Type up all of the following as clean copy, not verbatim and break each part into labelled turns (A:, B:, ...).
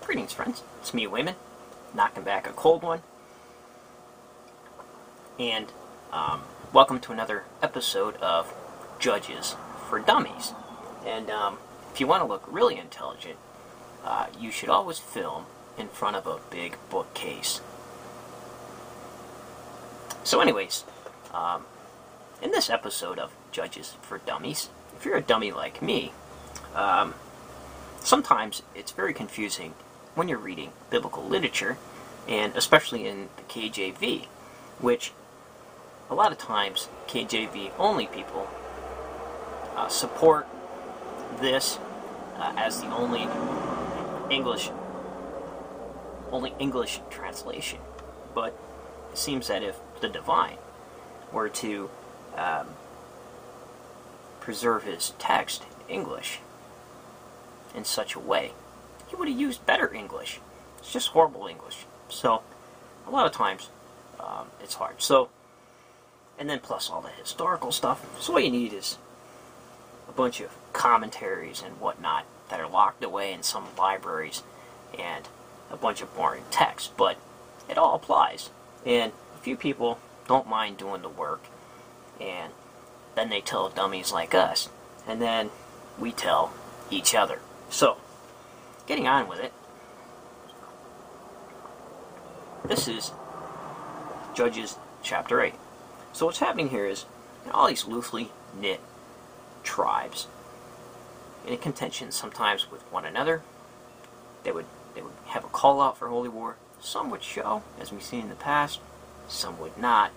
A: Greetings, friends. It's me, Wayman, knocking back a cold one. And welcome to another episode of Judges for Dummies. And if you want to look really intelligent, you should always film in front of a big bookcase. So anyways, in this episode of Judges for Dummies, if you're a dummy like me, sometimes it's very confusing when you're reading biblical literature, and especially in the KJV, which a lot of times KJV only people support this as the only English translation. But it seems that if the divine were to preserve his text in English in such a way, he would have used better English. It's just horrible English. So, a lot of times, it's hard. So, and then plus all the historical stuff. So what you need is a bunch of commentaries and whatnot that are locked away in some libraries, and a bunch of boring text. But it all applies. And a few people don't mind doing the work, and then they tell dummies like us, and then we tell each other. So, getting on with it, this is Judges chapter 8. So what's happening here is all these loosely knit tribes in contention sometimes with one another. They would have a call out for holy war. Some would show, as we've seen in the past, some would not,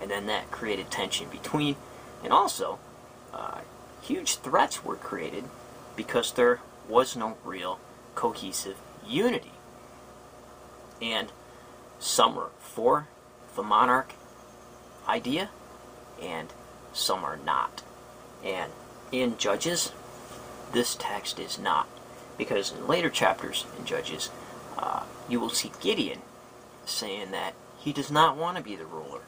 A: and then that created tension between. And also, huge threats were created because there was no real cohesive unity. And some are for the monarch idea, and some are not. And in Judges, this text is not. Because in later chapters in Judges, you will see Gideon saying that he does not want to be the ruler,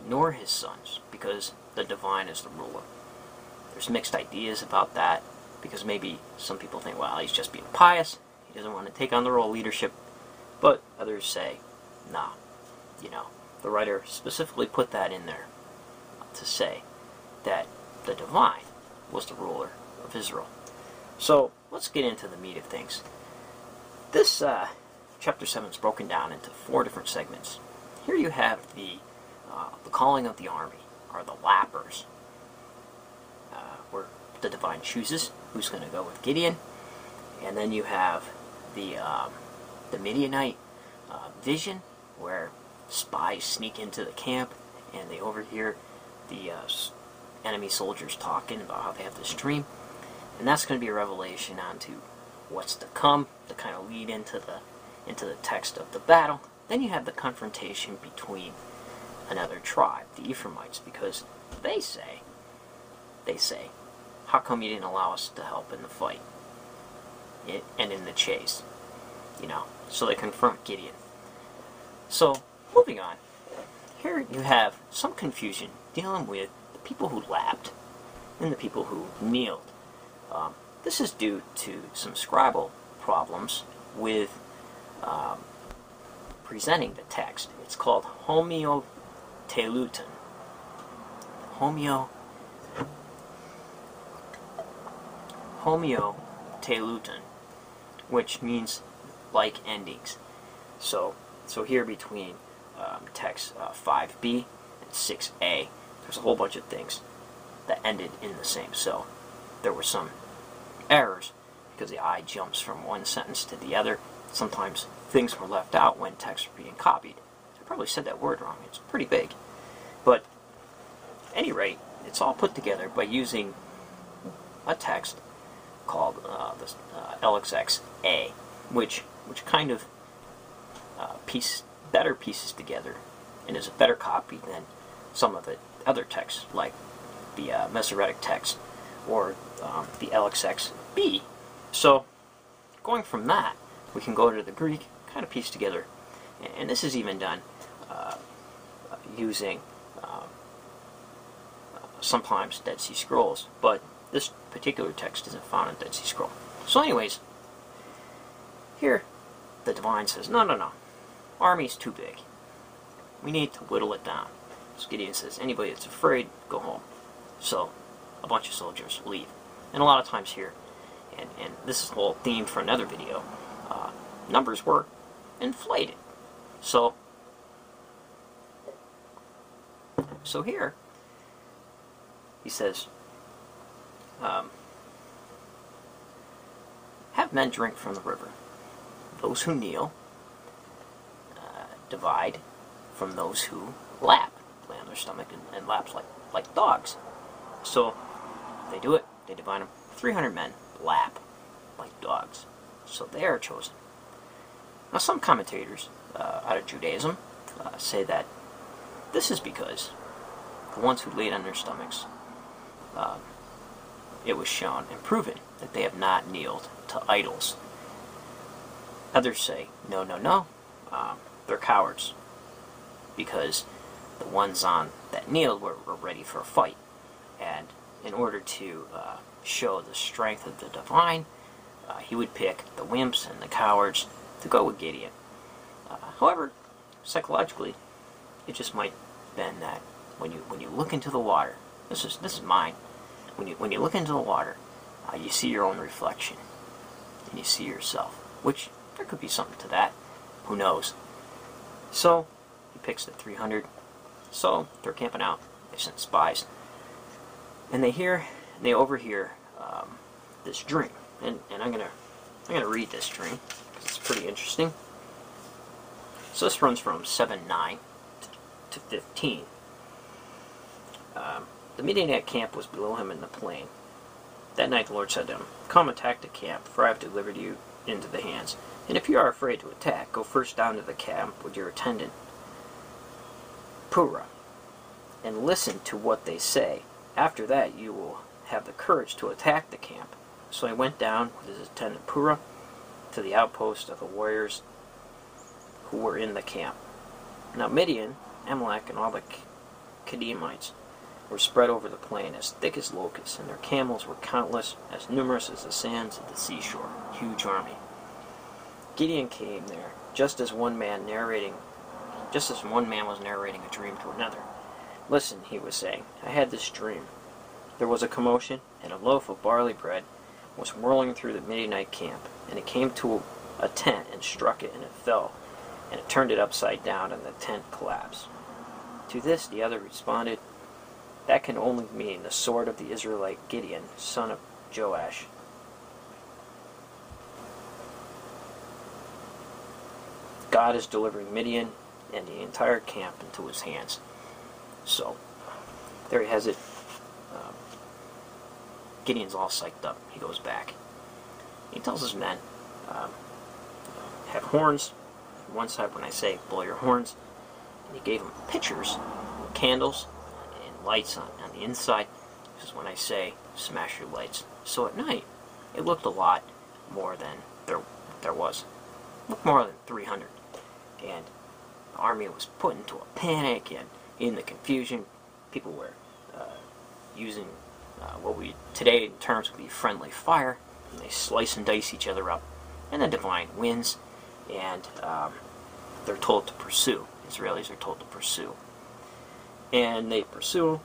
A: nor his sons, because the divine is the ruler. There's mixed ideas about that, because maybe some people think, well, he's just being pious, he doesn't want to take on the role of leadership, but others say, nah, the writer specifically put that in there to say that the divine was the ruler of Israel. So, let's get into the meat of things. This chapter 7 is broken down into 4 different segments. Here you have the calling of the army, or the lappers, where the divine chooses who's going to go with Gideon. And then you have the Midianite vision, where spies sneak into the camp and they overhear the enemy soldiers talking about how they have this dream. And that's going to be a revelation onto what's to come, to kind of lead into the text of the battle. Then you have the confrontation between another tribe, the Ephraimites, because they say, how come you didn't allow us to help in the fight and in the chase? So they confront Gideon. So, moving on, here you have some confusion dealing with the people who lapped and the people who kneeled. This is due to some scribal problems with presenting the text. It's called homoteluton. Homoteluton, which means like endings. So here between text 5b and 6a, there's a whole bunch of things that ended in the same. So there were some errors because the I jumps from one sentence to the other. Sometimes things were left out when texts were being copied. I probably said that word wrong. It's pretty big. But at any rate, it's all put together by using a text called the LXX-A, which kind of better pieces together and is a better copy than some of the other texts, like the Masoretic text or the LXX-B. So, going from that, we can go to the Greek, kind of piece together, and this is even done using sometimes Dead Sea Scrolls, but this particular text isn't found in Dead Sea Scroll. So anyways, Here, the divine says, no, no, no. Army's too big. We need to whittle it down. So Gideon says, anybody that's afraid, go home. So a bunch of soldiers leave. And a lot of times here, and this is the whole theme for another video, numbers were inflated. So here, he says, have men drink from the river. Those who kneel divide from those who lap, lay on their stomach and laps like dogs. So they do it, they divide them. 300 men lap like dogs. So they are chosen. Now some commentators out of Judaism say that this is because the ones who laid on their stomachs, it was shown and proven that they have not kneeled to idols. Others say, no, no, no, they're cowards, because the ones that kneeled were ready for a fight. And in order to show the strength of the divine, he would pick the wimps and the cowards to go with Gideon. However, psychologically, it just might have been that when you look into the water, this is mine. When you look into the water, you see your own reflection, and you see yourself, which there could be something to that. Who knows? So he picks the 300. So they're camping out. They sent spies, and they overhear this dream. And I'm gonna read this dream because it's pretty interesting. So this runs from 7:9 to 15. The Midianite camp was below him in the plain. That night the Lord said to him, come attack the camp, for I have delivered you into the hands. And if you are afraid to attack, go first down to the camp with your attendant, Purah, and listen to what they say. After that you will have the courage to attack the camp. So he went down with his attendant Purah to the outpost of the warriors who were in the camp. Now Midian, Amalek, and all the Gideonites were spread over the plain as thick as locusts, and their camels were countless, as numerous as the sands of the seashore. Huge army. Gideon came there, just as one man was narrating a dream to another. Listen, he was saying, I had this dream. There was a commotion, and a loaf of barley bread was whirling through the Midianite camp, and it came to a tent and struck it, and it fell, and it turned it upside down, and the tent collapsed. To this the other responded, that can only mean the sword of the Israelite Gideon, son of Joash. God is delivering Midian and the entire camp into his hands. So, there he has it. Gideon's all psyched up. He goes back. He tells his men, have horns on one side when I say blow your horns. And he gave them pitchers, candles, and lights on the inside. This is when I say smash your lights. So at night, it looked a lot more than there was. It looked more than 300. And the army was put into a panic, and in the confusion, people were using what we today in terms would be friendly fire, and they slice and dice each other up. And the divine wins, and they're told to pursue. Israelis are told to pursue. And they pursue,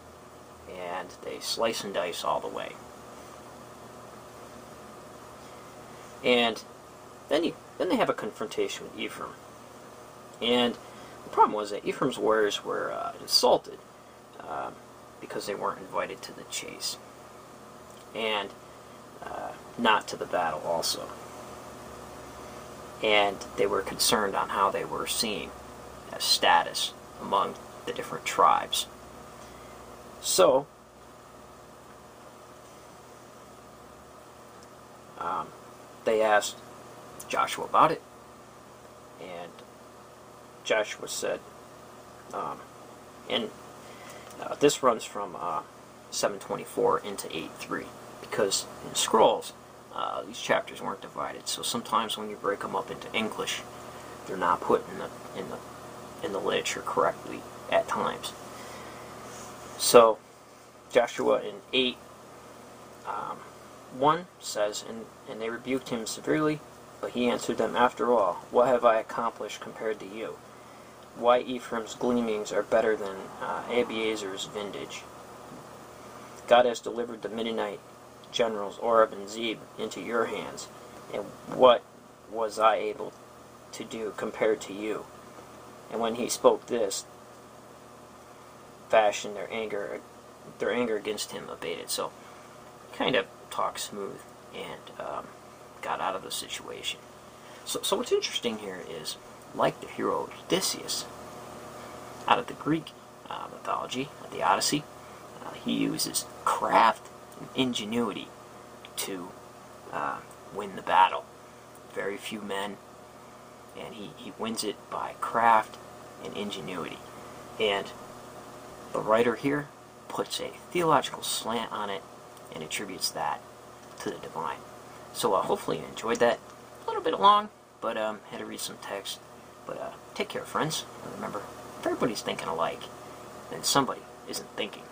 A: and they slice and dice all the way. And then they have a confrontation with Ephraim. And the problem was that Ephraim's warriors were insulted because they weren't invited to the chase. And not to the battle also. And they were concerned on how they were seen as status among the different tribes. So, they asked Joshua about it, and Joshua said, this runs from 7:24 into 8:3, because in scrolls, these chapters weren't divided. So sometimes when you break them up into English, they're not put in the literature correctly at times. So Joshua in 8:1 says, and they rebuked him severely, But he answered them, After all, what have I accomplished compared to you? Why Ephraim's gleanings are better than Abiezer's vintage. God has delivered the Midianite generals Oreb and Zeb into your hands, and what was I able to do compared to you? And when he spoke this, fashioned their anger against him abated. So, kind of talked smooth and got out of the situation. So what's interesting here is, like the hero Odysseus, out of the Greek mythology, the Odyssey, he uses craft and ingenuity to win the battle. Very few men, and he wins it by craft and ingenuity. And the writer here puts a theological slant on it and attributes that to the divine. So hopefully you enjoyed that. A little bit long, but had to read some text. But take care, friends. And remember, if everybody's thinking alike, then somebody isn't thinking.